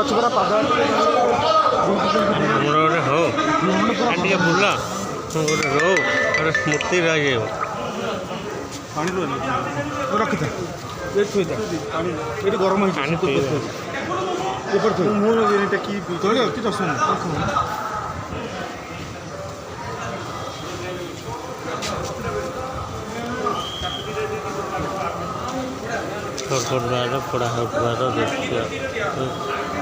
ଅଛି ପରା ପାଦ ଆମର ଗୋଟେ ହଉ ଟିକେ ବୁଲ ଗୋଟେ ରହୁ ଗୋଟେ ସ୍ମୃତି ରହିଯିବ। ପାଣି ରୁହନି ରଖିଥା ଏଇଠି ଥୋଇଥା ପାଣି ଏଇଠି ଗରମ ହେଇଛି ପାଣି ପିଇବା ଏପଟେ ଥୋଇ ମୁଁ ଟେକି ଚଳିବ କିଛି ଅସୁବିଧା ପୋଡ଼ା ହେଉଥିବାର ଦୃଶ୍ୟ।